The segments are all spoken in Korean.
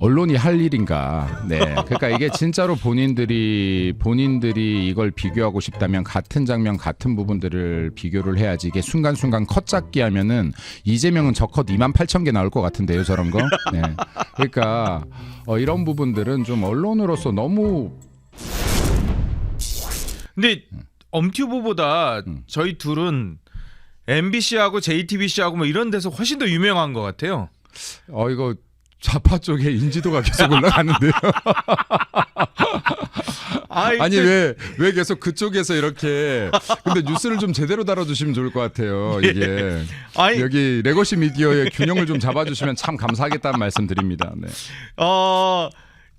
언론이 할 일인가. 네. 그러니까 이게 진짜로 본인들이 이걸 비교하고 싶다면 같은 장면 같은 부분들을 비교를 해야지. 이게 순간순간 컷 잡기 하면은 이재명은 저 컷 28,000개 나올 것 같은데요, 저런 거. 네. 그러니까 이런 부분들은 좀 언론으로서 너무. 근데 엄튜브보다 저희 둘은 MBC하고 JTBC하고 뭐 이런 데서 훨씬 더 유명한 것 같아요. 이거 좌파 쪽에 인지도가 계속 올라가는데요. 아니 왜 계속 그쪽에서 이렇게 근데 뉴스를 좀 제대로 다뤄주시면 좋을 것 같아요. 이게 여기 레거시 미디어의 균형을 좀 잡아주시면 참 감사하겠다는 말씀드립니다. 네.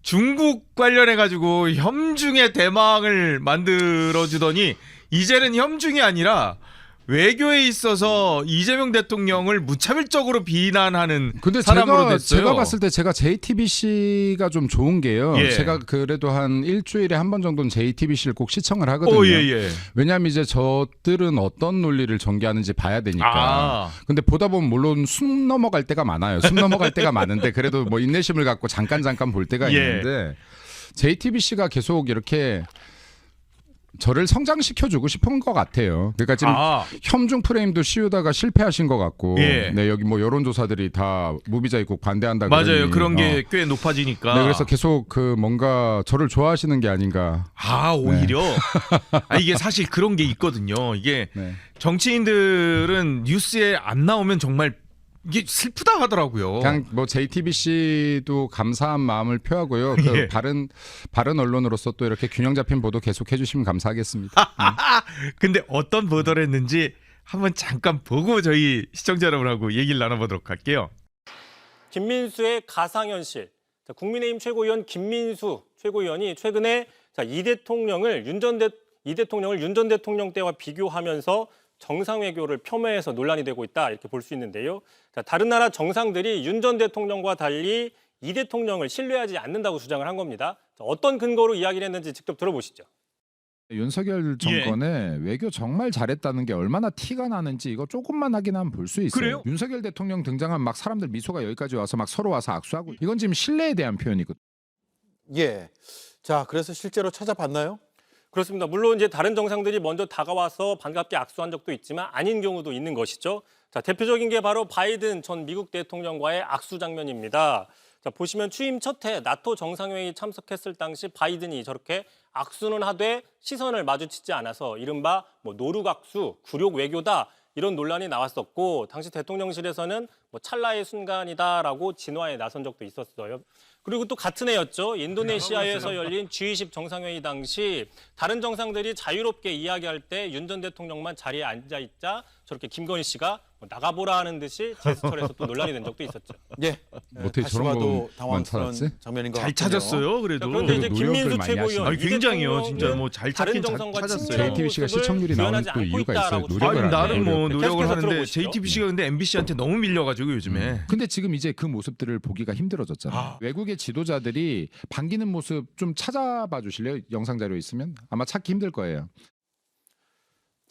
중국 관련해 가지고 협중의 대망을 만들어주더니 이제는 협중이 아니라 외교에 있어서 이재명 대통령을 무차별적으로 비난하는 근데 사람으로 됐어요. 제가 봤을 때 제가 JTBC가 좀 좋은 게요. 예. 제가 그래도 한 일주일에 한 번 정도는 JTBC를 꼭 시청을 하거든요. 예. 왜냐하면 이제 저들은 어떤 논리를 전개하는지 봐야 되니까. 근데 보다 보면 물론 숨 넘어갈 때가 많아요. 숨 넘어갈 때가 많은데 그래도 뭐 인내심을 갖고 잠깐 볼 때가 있는데 JTBC가 계속 이렇게 저를 성장시켜주고 싶은 것 같아요. 그러니까 지금 협중 프레임도 씌우다가 실패하신 것 같고, 네 여기 뭐 여론조사들이 다 무비자 입국 반대한다. 맞아요. 그런 게 꽤 높아지니까. 네, 그래서 계속 그 뭔가 저를 좋아하시는 게 아닌가. 오히려 이게 사실 그런 게 있거든요. 이게 정치인들은 뉴스에 안 나오면 정말 이게 슬프다 하더라고요. 그냥 뭐 JTBC도 감사한 마음을 표하고요. 그 바른 언론으로서 또 이렇게 균형 잡힌 보도 계속 해주시면 감사하겠습니다. 근데 어떤 보도를 했는지 한번 잠깐 보고 저희 시청자 여러분하고 얘기를 나눠보도록 할게요. 김민수의 가상현실. 국민의힘 최고위원 김민수 최고위원이 최근에 이 대통령을 윤 전 대통령 때와 비교하면서 정상외교를 폄훼해서 논란이 되고 있다 이렇게 볼 수 있는데요. 다른 나라 정상들이 윤 전 대통령과 달리 이 대통령을 신뢰하지 않는다고 주장을 한 겁니다. 어떤 근거로 이야기를 했는지 직접 들어보시죠. 윤석열 정권에 외교 정말 잘했다는 게 얼마나 티가 나는지 이거 조금만 확인하면 볼 수 있어요. 그래요? 윤석열 대통령 등장하면 막 사람들 미소가 여기까지 와서 막 서로 와서 악수하고 이건 지금 신뢰에 대한 표현이거든요. 예. 자, 그래서 실제로 찾아봤나요? 그렇습니다. 물론 이제 다른 정상들이 먼저 다가와서 반갑게 악수한 적도 있지만 아닌 경우도 있는 것이죠. 대표적인 게 바로 바이든 전 미국 대통령과의 악수 장면입니다. 보시면 취임 첫 해 나토 정상회의 참석했을 당시 바이든이 저렇게 악수는 하되 시선을 마주치지 않아서 이른바 노룩악수, 굴욕 외교다 이런 논란이 나왔었고 당시 대통령실에서는 찰나의 순간이다라고 진화에 나선 적도 있었어요. 그리고 또 같은 해였죠. 인도네시아에서 열린 G20 정상회의 당시 다른 정상들이 자유롭게 이야기할 때 윤 전 대통령만 자리에 앉아있자 저렇게 김건희 씨가 나가보라 하는 듯이 제스처를 해서 또 논란이 된 적도 있었죠. 예. 어떻게 다시 저런 봐도 거만 당황스러운 찾았지? 장면인 것 잘 같군요. 찾았어요. 그래도. 그런데 이제 노력을 김민수 많이 최고위원 하시네. 굉장히요. 진짜 뭐 잘 다른 찾긴 정상과 찾았어요. 친밀한 JTBC가 모습을 시청률이 나오는 구현하지 또 않고 이유가 있어요. 있다라고 노력을 주장을 안 나름 해요. 뭐 노력을 계속해서 하는데 들어보시죠. JTBC가 근데 MBC한테 너무 밀려가지고 요즘에. 근데 지금 이제 그 모습들을 보기가 힘들어졌잖아요. 외국의 지도자들이 반기는 모습 좀 찾아봐 주실래요? 영상 자료 있으면 아마 찾기 힘들 거예요.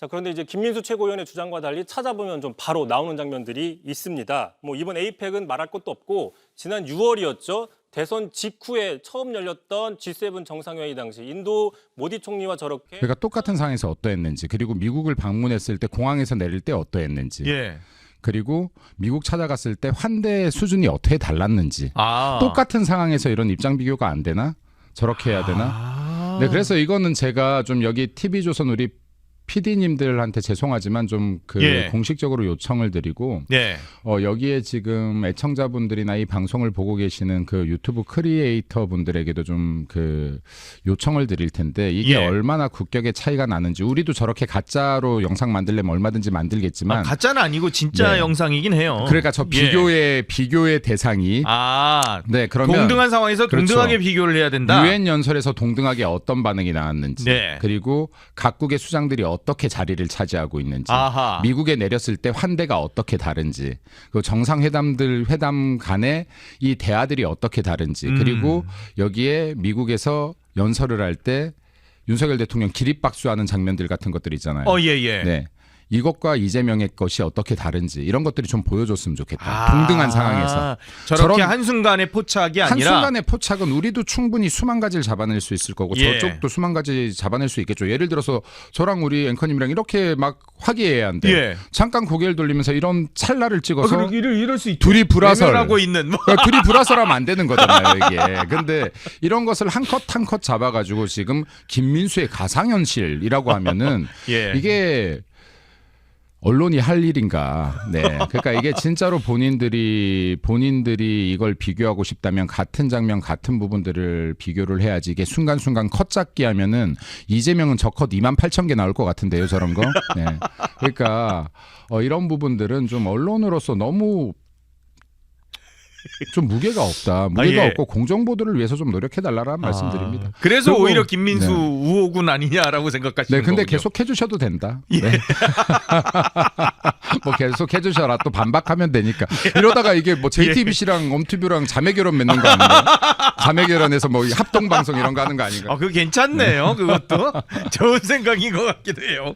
그런데 이제 김민수 최고위원의 주장과 달리 찾아보면 좀 바로 나오는 장면들이 있습니다. 이번 에이펙은 말할 것도 없고 지난 6월이었죠. 대선 직후에 처음 열렸던 G7 정상회의 당시 인도 모디 총리와 저렇게 그러니까 똑같은 상황에서 어떠했는지 그리고 미국을 방문했을 때 공항에서 내릴 때 어떠했는지 그리고 미국 찾아갔을 때 환대 수준이 어떻게 달랐는지 똑같은 상황에서 이런 입장 비교가 안 되나? 저렇게 해야 되나? 네, 그래서 이거는 제가 좀 여기 TV조선 우리 PD님들한테 죄송하지만 좀 공식적으로 요청을 드리고 여기에 지금 애청자분들이나 이 방송을 보고 계시는 그 유튜브 크리에이터 분들에게도 좀 그 요청을 드릴 텐데 이게 얼마나 국격의 차이가 나는지 우리도 저렇게 가짜로 영상 만들려면 얼마든지 만들겠지만 가짜는 아니고 진짜 영상이긴 해요. 그러니까 저 비교의 대상이 네 그러면 동등한 상황에서 동등하게 비교를 해야 된다. 유엔 연설에서 동등하게 어떤 반응이 나왔는지 그리고 각국의 수장들이 어떻게 자리를 차지하고 있는지 미국에 내렸을 때 환대가 어떻게 다른지 그 회담 간에 이 대화들이 어떻게 다른지 그리고 여기에 미국에서 연설을 할 때 윤석열 대통령 기립박수하는 장면들 같은 것들 있잖아요. 네. 이것과 이재명의 것이 어떻게 다른지 이런 것들이 좀 보여줬으면 좋겠다. 동등한 상황에서. 저렇게 한순간의 포착이 아니라 한순간의 포착은 우리도 충분히 수만 가지를 잡아낼 수 있을 거고 저쪽도 수만 가지 잡아낼 수 있겠죠. 예를 들어서 저랑 우리 앵커님이랑 이렇게 막 화기애애한데 잠깐 고개를 돌리면서 이런 찰나를 찍어서 이럴 수 있죠. 둘이 불화설하고 있는 둘이 불화설하면 안 되는 거잖아요 이게. 근데 이런 것을 한 컷 한 컷 잡아가지고 지금 김민수의 가상현실이라고 하면은 이게 언론이 할 일인가. 네. 그러니까 이게 진짜로 본인들이 이걸 비교하고 싶다면 같은 장면, 같은 부분들을 비교를 해야지. 이게 순간순간 컷 잡기 하면은 이재명은 저 컷 28,000개 나올 것 같은데요, 저런 거. 네. 그러니까 이런 부분들은 좀 언론으로서 너무 좀 무게가 없다. 무게가 없고 공정 보도를 위해서 좀 노력해달라는 말씀드립니다. 그래서 오히려 김민수 우호군 아니냐라고 생각하시는 네, 근데 거군요. 계속 해주셔도 된다. 네. 뭐 계속 해주셔라. 또 반박하면 되니까. 이러다가 이게 뭐 JTBC랑 엄튜브랑 자매 결혼 맺는 거 아닌가요? 자매 결혼해서 뭐 합동 방송 이런 거 하는 거 아닌가요? 그거 괜찮네요. 그것도 좋은 생각인 것 같기도 해요.